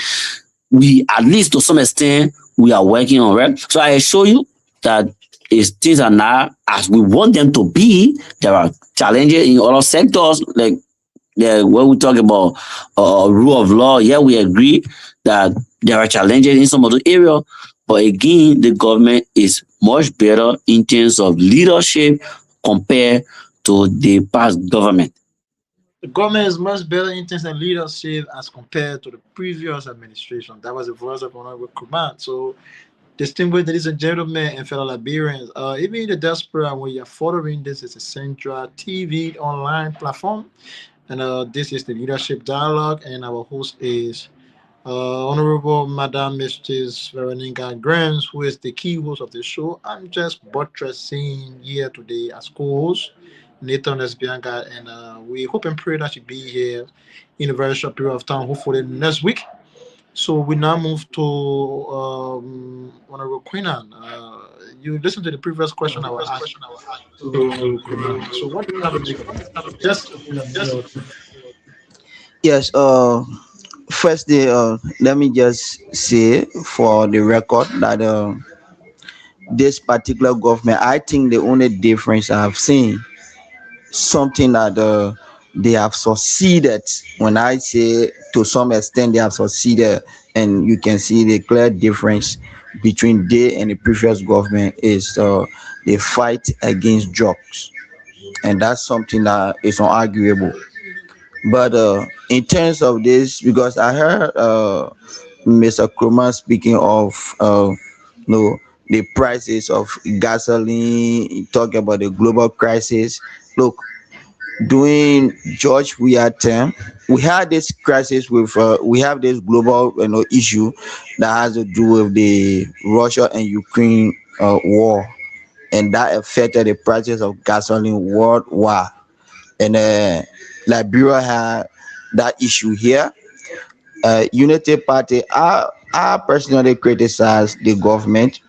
we, at least to some extent, we are working on, right? So I assure you that things are not as we want them to be. There are challenges in other sectors, like when we talk about rule of law. Yeah, we agree that there are challenges in some of the areas, but again, the government is much better in terms of leadership compared to the past government. The government is much better in terms of leadership as compared to the previous administration. That was the voice of Honorable Kuman. So, distinguished ladies and gentlemen and fellow Liberians, even in the diaspora, when you're following this, is a Central TV online platform. And this is the Leadership Dialogue, and our host is Honorable Madam Mrs. Veronica Grants, who is the key host of the show. I'm just buttressing here today as co-host, Nathan Esbianga, and we hope and pray that you be here in a very short period of time, hopefully next week. So we now move to Honorable Queenan. You listened to the previous question I was asked. So what do you have to make? Just Yes. Firstly, let me just say for the record that this particular government, I think the only difference I've seen, something that they have succeeded. When I say to some extent they have succeeded, and you can see the clear difference between they and the previous government, is the fight against drugs, and that's something that is unarguable. But in terms of this, because I heard Mr. Kroma speaking of the prices of gasoline, talking about the global crisis. Look, during George Weah term, we had this crisis with we have this global issue that has to do with the Russia and Ukraine war, and that affected the prices of gasoline worldwide. And Liberia had that issue here. Unity Party, I personally criticize the government,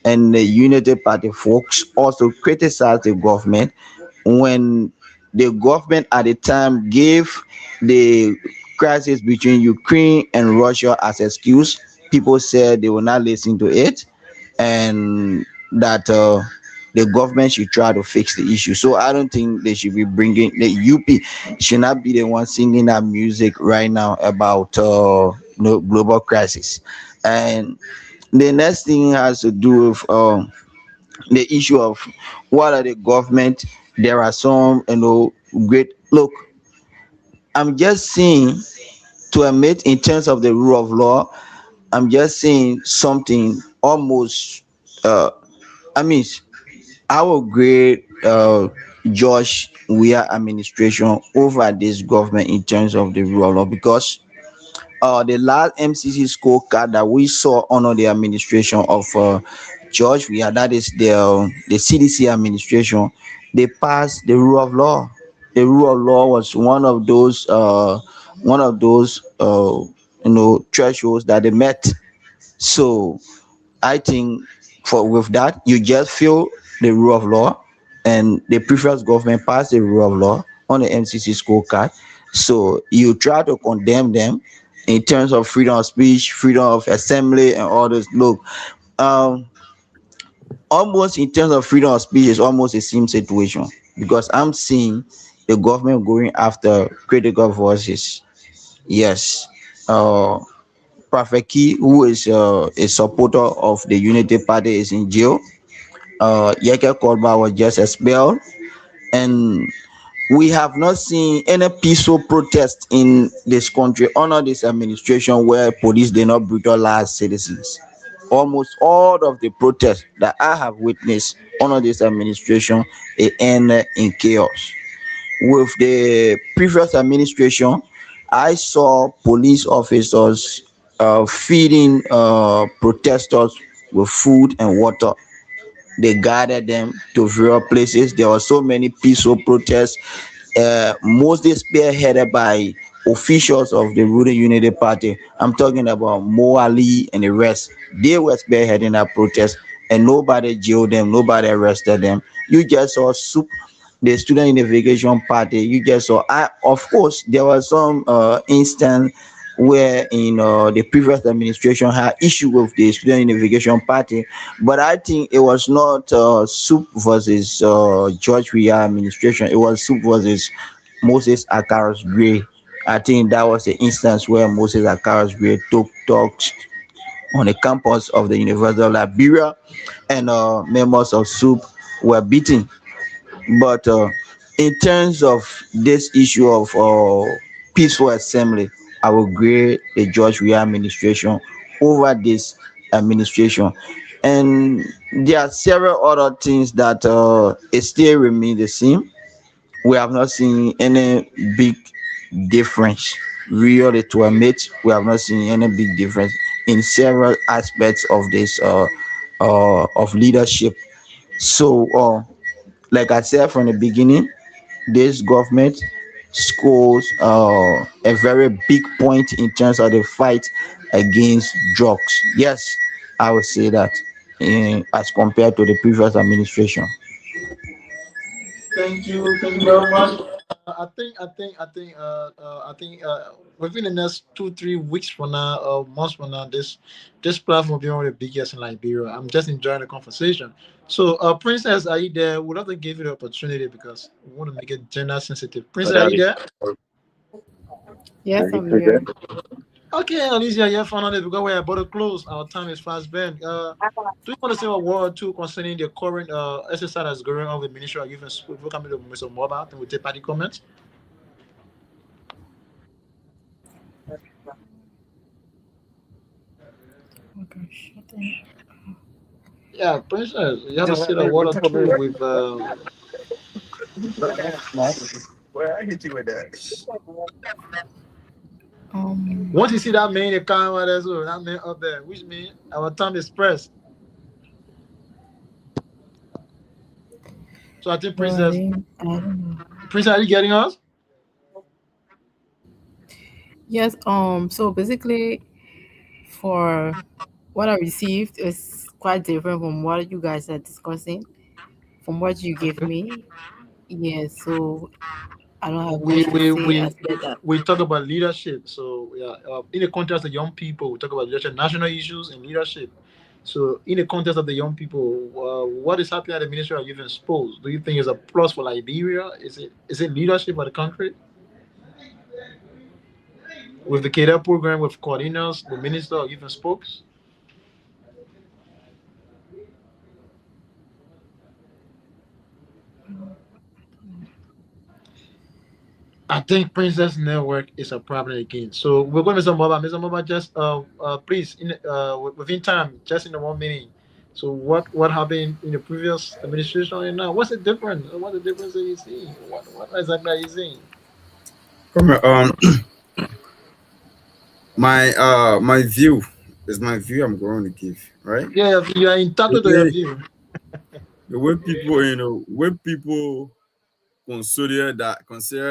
and the Unity Party folks also criticize the government when the government at the time gave the crisis between Ukraine and Russia as excuse. People said they will not listen to it, and that the government should try to fix the issue. So I don't think they should be bringing the UP should not be the one singing that music right now about global crisis. And the next thing has to do with the issue of what are the government. There are some great look. I'm just saying to admit in terms of the rule of law. I'm just saying something almost. I mean, I will grade Josh Weah administration over this government in terms of the rule of law because the last MCC scorecard that we saw under the administration of George Weah, that is the CDC administration, they passed the rule of law. The rule of law was one of those thresholds that they met. So I think for with that you just feel the rule of law, and the previous government passed the rule of law on the MCC scorecard. So you try to condemn them in terms of freedom of speech, freedom of assembly, and all this. Look, um, almost in terms of freedom of speech, is almost the same situation because I'm seeing the government going after critical voices. Yes, Prophet Key, who is a supporter of the Unity Party, is in jail. Yeke Kolba was just expelled, and we have not seen any peaceful protest in this country under this administration where police did not brutalize citizens. Almost all of the protests that I have witnessed under this administration, it ended in chaos. With the previous administration, I saw police officers feeding protesters with food and water. They gathered them to various places. There were so many peaceful protests, mostly spearheaded by officials of the ruling Unity Party. I'm talking about Mo Ali and the rest. They were spearheading that protest, and nobody jailed them, nobody arrested them. You just saw the Student Unification Party. You just saw. Of course, there was some instance where in the previous administration had issue with the Student Unification Party, but I think it was not Soup versus George Weah administration. It was Soup versus Moses Akaras Gray. I think that was the instance where Moses Akaras Gray took talks on the campus of the University of Liberia, and members of Soup were beaten. But in terms of this issue of peaceful assembly, I will grade the George Weah administration over this administration. And there are several other things that it still remain the same. We have not seen any big difference. Really, to admit, we have not seen any big difference in several aspects of this of leadership. So, like I said from the beginning, this government scores a very big point in terms of the fight against drugs. Yes, I would say that as compared to the previous administration. Thank you very much. I think within the next 2 3 weeks from now, months from now, this platform will be one of the biggest in Liberia. I'm just enjoying the conversation. So, Princess, are you there? We'd love to give you the opportunity because we want to make it gender sensitive. Princess, are you there? Yes, I'm here. Okay, Alicia, you're finally because we're about to close. Our time is fast spent. Do you want to say a word or two concerning the current exercise that's going on with Ministry of Youth and Sport? We'll come to Mr. Mobile and we'll take party comments. Okay, shut it. Yeah, Princess, you have to say a word or two with. Well, I hit you with that. Once you see that man in the camera, that's all. That man up there, which means our time is pressed. So I think Princess, I don't know. Princess, are you getting us? Yes, so basically for what I received is quite different from what you guys are discussing, from what you gave me. Yes, so I don't have we much to we say we as that. we talk about leadership. So yeah, in the context of young people, we talk about leadership, national issues, and leadership. So, in the context of the young people, what is happening at the Ministry of Youth and Sports? Do you think is a plus for Liberia? Is it leadership of the country with the cadet program with coordinators, the Minister of Youth and Sports? I think Princess Network is a problem again. So we're going to Mr. Mobile. Mr. Mobile, just please within time, just in the 1 minute. So what happened in the previous administration and now? What's the difference? What the difference are you seeing? What exactly are you seeing? Come here, my view is my view I'm going to give, right? Yeah, you are entitled to your view. The way people, when people consider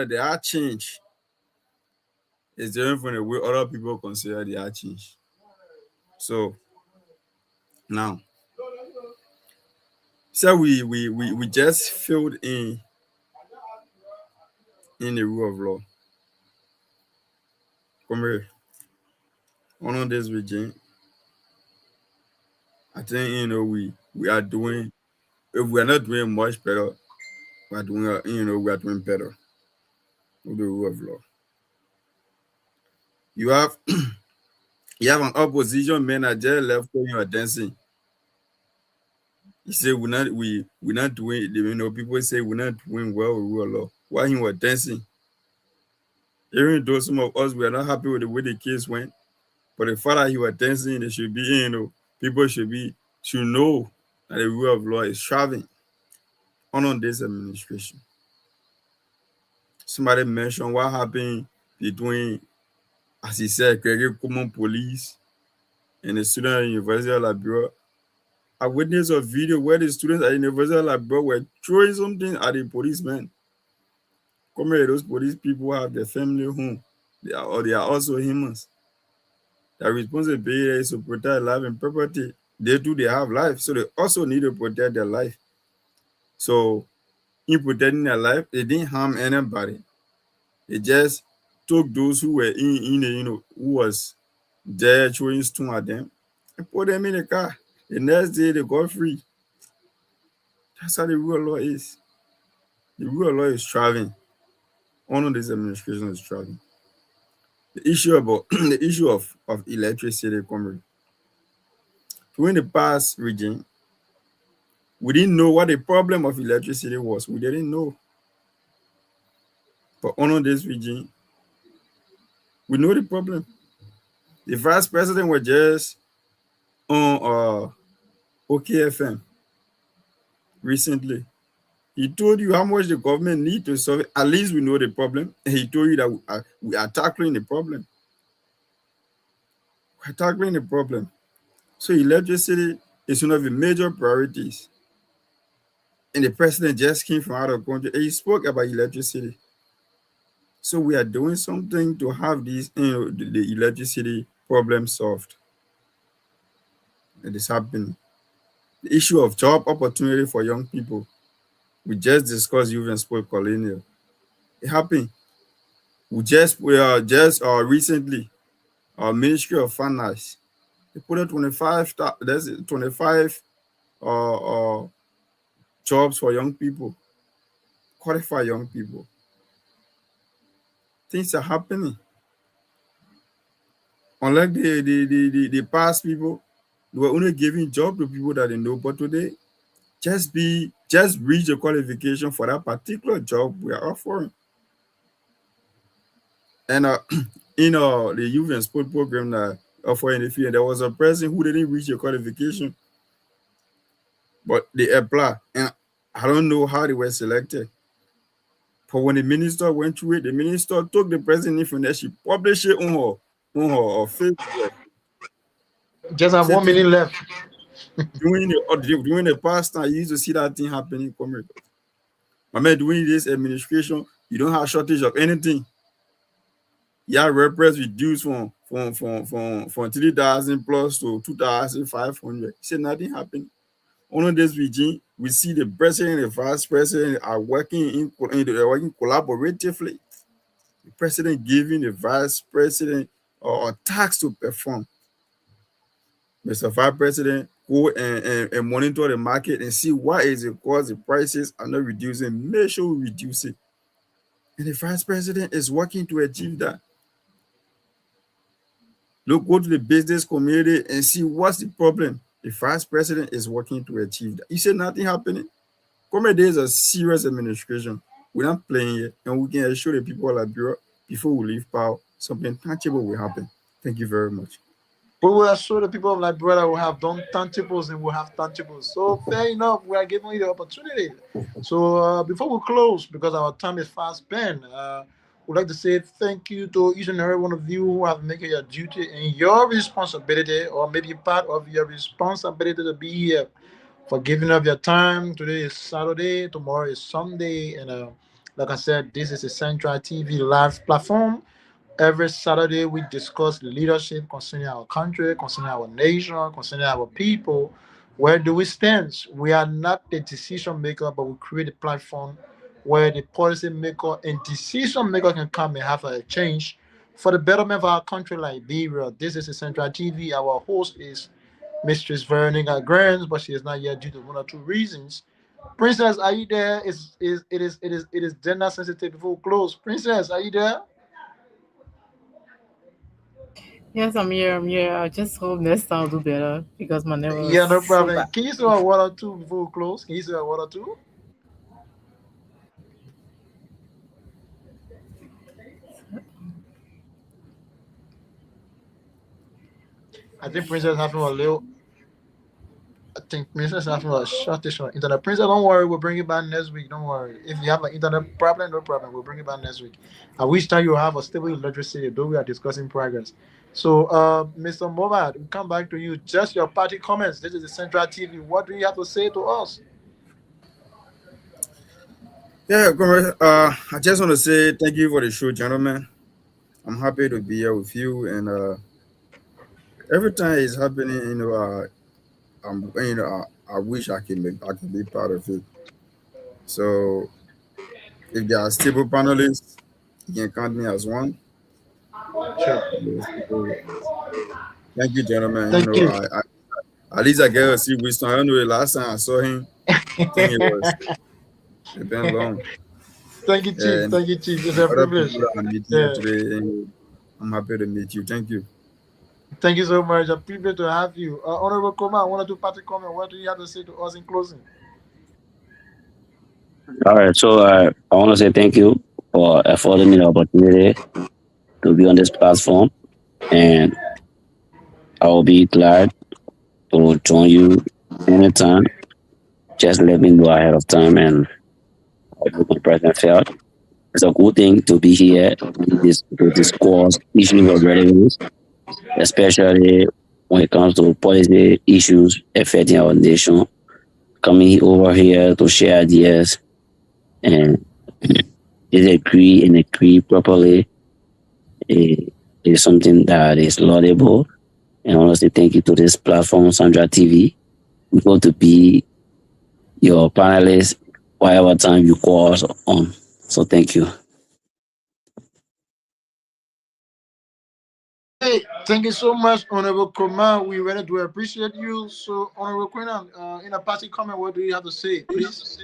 their change is different from the way other people consider their change. So now, so we just filled in the rule of law. Come here. On this regime, I think we are doing. If we are not doing much better, we are doing we are doing better with the rule of law. You have you have an opposition manager left when you are dancing. He said we're not doing. People say we're not doing well with rule of law. While he was dancing, even though some of us were not happy with the way the case went, but the fact that he was dancing, it should be people should know that the rule of law is thriving on this administration. Somebody mentioned what happened between, as he said, Gregory Common Police and the students at the University of Liberia. I witnessed a video where the students at the University of Liberia were throwing something at the policemen. Come here, those police people have their family home. They are also humans. Their responsibility is to protect life and property. They have life, so they also need to protect their life. So, in protecting their life, they didn't harm anybody. They just took those who were who was there throwing stone at them and put them in the car. The next day they got free. That's how the rule of law is. The rule of law is thriving. Of this administration is thriving. The issue of electricity coming. During the past regime, we didn't know what the problem of electricity was. We didn't know. But under this regime, we know the problem. The vice president was just on OKFM recently. He told you how much the government need to solve it. At least we know the problem. And he told you that we are tackling the problem. We're tackling the problem. So electricity is one of the major priorities. And the president just came from out of country and he spoke about electricity. So we are doing something to have these, the electricity problem solved. It is happening. The issue of job opportunity for young people. We just discussed youth and sport colonial. It happened. We are just recently, our Ministry of Finance, they put out 25 jobs for young people, qualified young people. Things are happening. Unlike the past people, they were only giving job to people that they know. But today, just reach the qualification for that particular job we are offering. And in the youth and sport program that offer in the field, there was a person who didn't reach the qualification, but they applied. And I don't know how they were selected. But when the minister went through it, the minister took the person information, she published it on her Facebook. Just have 1 minute left. During the past time, you used to see that thing happening. I mean, during this administration, you don't have shortage of anything. Yeah, repress reduced from 3,000 plus to 2,500. He said nothing happened. Under this regime, we see the president and the vice president are working collaboratively. The president giving the vice president a task to perform. Mr. Vice President go and monitor the market and see what is the cause the prices are not reducing. Make sure we reduce it. And the vice president is working to achieve that. Look, go to the business community and see what's the problem. The vice president is working to achieve that. You say nothing happening. Comedy is a serious administration. We're not playing it, and we can assure the people of Liberia before we leave power, something tangible will happen. Thank you very much. We will assure the people of Liberia will have done tangibles and will have tangibles. So fair enough, we are giving you the opportunity. So before we close, because our time is fast spent, we'd like to say thank you to each and every one of you who have made it your duty and your responsibility, or maybe part of your responsibility to be here, for giving up your time. Today is Saturday, tomorrow is Sunday, and like I said, this is a Central TV live platform. Every Saturday, we discuss the leadership concerning our country, concerning our nation, concerning our people. Where do we stand? We are not the decision maker, but we create a platform where the policy maker and decision maker can come and have a change for the betterment of our country, Liberia. This is a Central TV. Our host is Mistress Veronica Grants, but she is not here due to one or two reasons. Princess, are you there? It is gender sensitive before we close. Princess, are you there? Yes, I'm here. I'm here. I just hope next time I'll do better because my network Yeah, no is so problem. bad. Can you say a word or two before we close? Can you say a word or two? I think Princess having a little. I think Princess having a shortage on internet. Princess, don't worry, we'll bring it back next week. Don't worry. If you have an internet problem, no problem. We'll bring it back next week. I wish that you have a stable electricity, though we are discussing progress. So, Mr. Mobad, we come back to you. Just your party comments. This is the Central TV. What do you have to say to us? Yeah, comrade, I just want to say thank you for the show, gentlemen. I'm happy to be here with you, and every time it's happening, I wish I can be part of it. So if there are stable panelists, you can count me as one. Sure. So, thank you, gentlemen. Thank you. At least I get to see Winston. I don't know the last time I saw him. I think it's been long. Thank you, Chief. And Thank you, Chief. It's a other privilege. people that I'm meeting Yeah. here today, and I'm happy to meet you. Thank you. Thank you so much. A privilege to have you. Honorable Koma, I want to do party comment. What do you have to say to us in closing? All right, so I want to say thank you for affording me the opportunity to be on this platform, and I will be glad to join you anytime. Just let me know ahead of time, and I'll do my present felt. It's a good thing to be here to discuss issues of relevance, especially when it comes to policy issues affecting our nation. Coming over here to share ideas and disagree and agree properly is something that is laudable. And honestly, thank you to this platform, Sandra TV. We going to be your panelists whatever time you call us on. So thank you. Hey, thank you so much, Honorable Koma. We really do appreciate you. So, Honorable Queen, in a party comment, what do you have to say, please?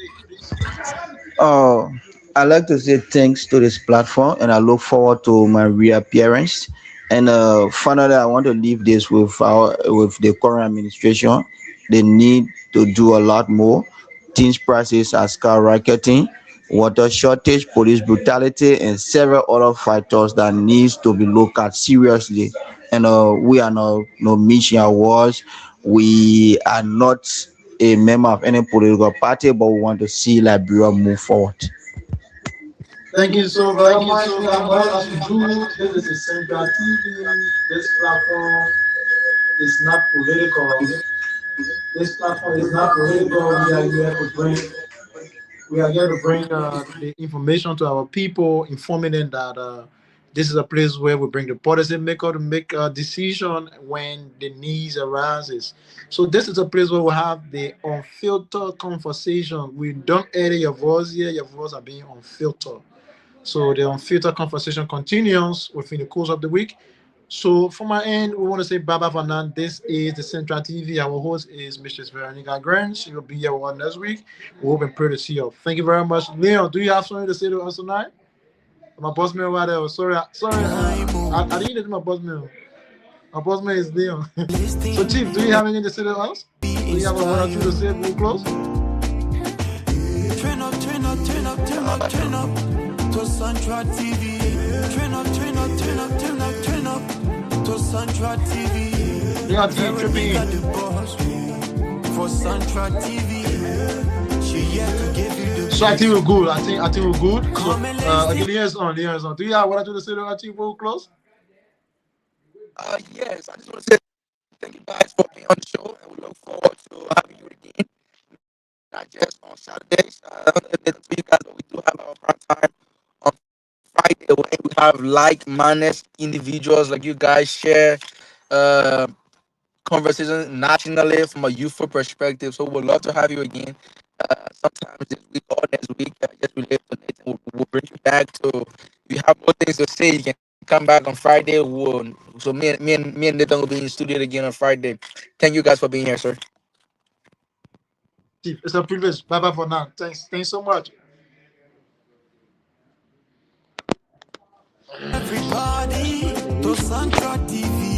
Uh, I'd like to say thanks to this platform, and I look forward to my reappearance. And finally, I want to leave this with the current administration. They need to do a lot more. Things prices are skyrocketing, water shortage, police brutality, and several other factors that needs to be looked at seriously. And we are no mission awards. We are not a member of any political party, but we want to see Liberia move forward. Thank you so very much. As you do, this is a Central TV. This platform is not political. This platform is not political. We are here to bring the information to our people, informing them that this is a place where we bring the policy maker to make a decision when the needs arises. So this is a place where we have the unfiltered conversation. We don't edit your voice here. Your voice are being unfiltered. So the unfiltered conversation continues within the course of the week. So from my end, we want to say bye bye for now. This is the Central TV. Our host is Mrs. Veronica Grant. She will be here one next week. We hope and pray to see you. Thank you very much. Leon, do you have something to say to us tonight? My boss man right there. Sorry. I didn't do my boss man. My boss man is Leon. So Chief, do you have anything to say to us? Do you have a one or two to say before we close? Turn up to Central TV. Turn up to Central TV. Yeah, Team Trippy. Got the boss for Central TV. She here to give you the. So I think we're good. I think we're good. So okay, Leon's on. Do you have one or two to say to our team before we close? Yes, I just want to say thank you guys for being on the show, and we look forward to having you again. Not just on Saturdays. You guys, but we do have our prime time on Friday when we have like-minded individuals like you guys share conversations nationally from a youthful perspective. So we'd love to have you again. Sometimes this week or next week, just relate to Nathan. We'll bring you back to. If you have more things to say, you can come back on Friday. So me and Nathan will be in the studio again on Friday. Thank you guys for being here, sir. Chief, it's a privilege. Bye bye for now. Thanks so much. Everybody to Central TV.